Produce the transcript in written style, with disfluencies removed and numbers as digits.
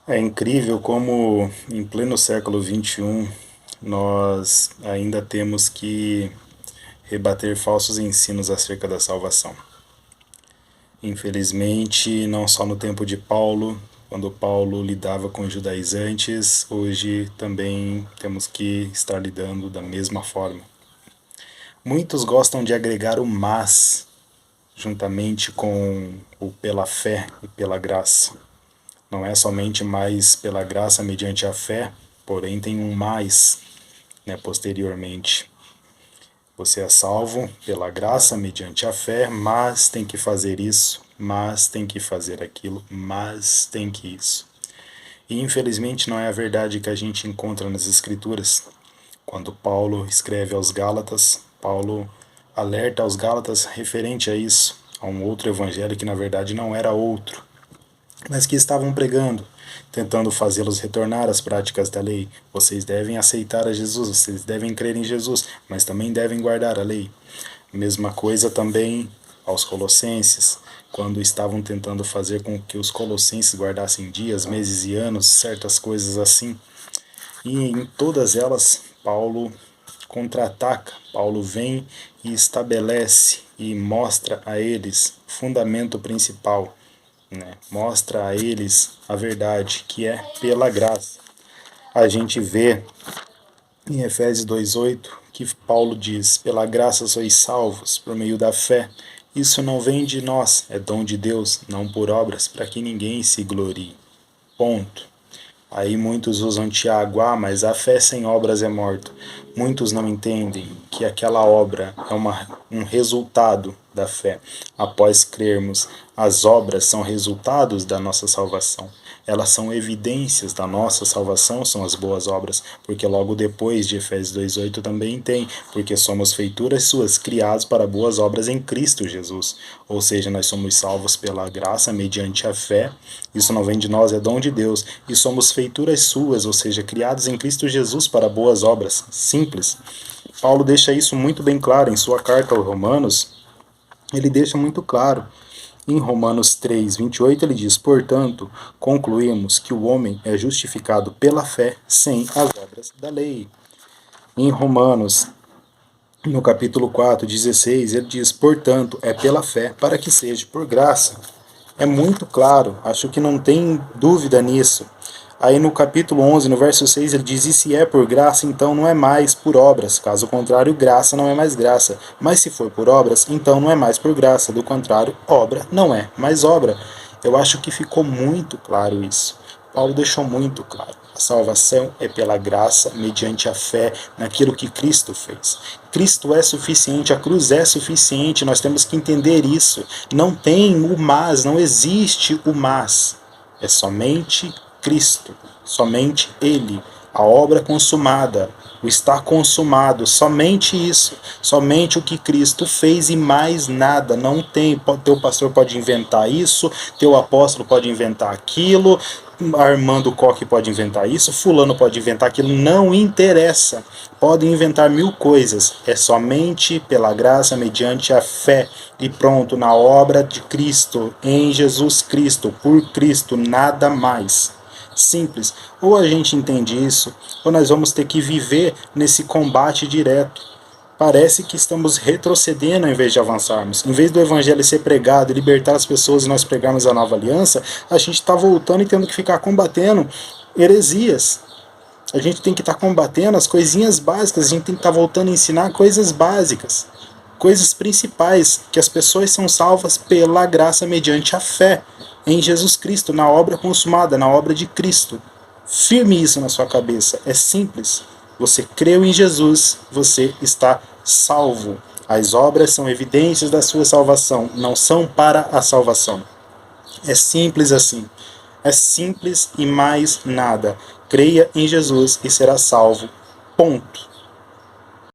É incrível como, em pleno século XXI, nós ainda temos que rebater falsos ensinos acerca da salvação. Infelizmente, não só no tempo de Paulo, quando Paulo lidava com os judaizantes, hoje também temos que estar lidando da mesma forma. Muitos gostam de agregar o mas juntamente com o pela fé e pela graça. Não é somente mais pela graça mediante a fé, porém tem um mais, né, posteriormente. Você é salvo pela graça mediante a fé, mas tem que fazer isso, mas tem que fazer aquilo, mas tem que isso. E infelizmente não é a verdade que a gente encontra nas Escrituras. Quando Paulo escreve aos Gálatas, Paulo alerta aos Gálatas referente a isso, a um outro evangelho que na verdade não era outro, mas que estavam pregando, tentando fazê-los retornar às práticas da lei. Vocês devem aceitar a Jesus, vocês devem crer em Jesus, mas também devem guardar a lei. Mesma coisa também aos colossenses, quando estavam tentando fazer com que os colossenses guardassem dias, meses e anos, certas coisas assim. E em todas elas, Paulo contra-ataca, Paulo vem e estabelece e mostra a eles o fundamento principal, né? Mostra a eles a verdade, que é pela graça. A gente vê em Efésios 2:8 que Paulo diz: pela graça sois salvos por meio da fé. Isso não vem de nós, é dom de Deus, não por obras, para que ninguém se glorie. Ponto. Aí muitos usam Tiago, mas a fé sem obras é morta. Muitos não entendem que aquela obra é um resultado da fé. Após crermos, as obras são resultados da nossa salvação. Elas são evidências da nossa salvação, são as boas obras, porque logo depois de Efésios 2:8 também tem, porque somos feituras suas, criados para boas obras em Cristo Jesus. Ou seja, nós somos salvos pela graça, mediante a fé. Isso não vem de nós, é dom de Deus. E somos feituras suas, ou seja, criados em Cristo Jesus para boas obras. Simples. Paulo deixa isso muito bem claro em sua carta aos Romanos. Ele deixa muito claro. Em Romanos 3:28 ele diz: portanto, concluímos que o homem é justificado pela fé sem as obras da lei. Em Romanos, no capítulo 4:16 ele diz: portanto, é pela fé para que seja por graça. É muito claro, acho que não tem dúvida nisso. Aí no capítulo 11, no verso 6, ele diz: e se é por graça, então não é mais por obras. Caso contrário, graça não é mais graça. Mas se for por obras, então não é mais por graça. Do contrário, obra não é mais obra. Eu acho que ficou muito claro isso. Paulo deixou muito claro. A salvação é pela graça, mediante a fé naquilo que Cristo fez. Cristo é suficiente, a cruz é suficiente, nós temos que entender isso. Não tem o mas, não existe o mas. É somente Cristo, somente Ele, a obra consumada, o estar consumado, somente isso, somente o que Cristo fez e mais nada. Não tem, teu pastor pode inventar isso, teu apóstolo pode inventar aquilo, Armando Koch pode inventar isso, fulano pode inventar aquilo, não interessa. Podem inventar mil coisas, é somente pela graça, mediante a fé, e pronto, na obra de Cristo, em Jesus Cristo, por Cristo, nada mais. Simples. Ou a gente entende isso, ou nós vamos ter que viver nesse combate direto. Parece que estamos retrocedendo ao invés de avançarmos. Em vez do evangelho ser pregado e libertar as pessoas e nós pregarmos a nova aliança, a gente está voltando e tendo que ficar combatendo heresias. A gente tem que estar combatendo as coisinhas básicas, a gente tem que estar voltando a ensinar coisas básicas, coisas principais, que as pessoas são salvas pela graça mediante a fé em Jesus Cristo, na obra consumada, na obra de Cristo. Firme isso na sua cabeça, é simples. Você creu em Jesus, você está salvo. As obras são evidências da sua salvação, não são para a salvação. É simples assim. É simples e mais nada. Creia em Jesus e será salvo. Ponto.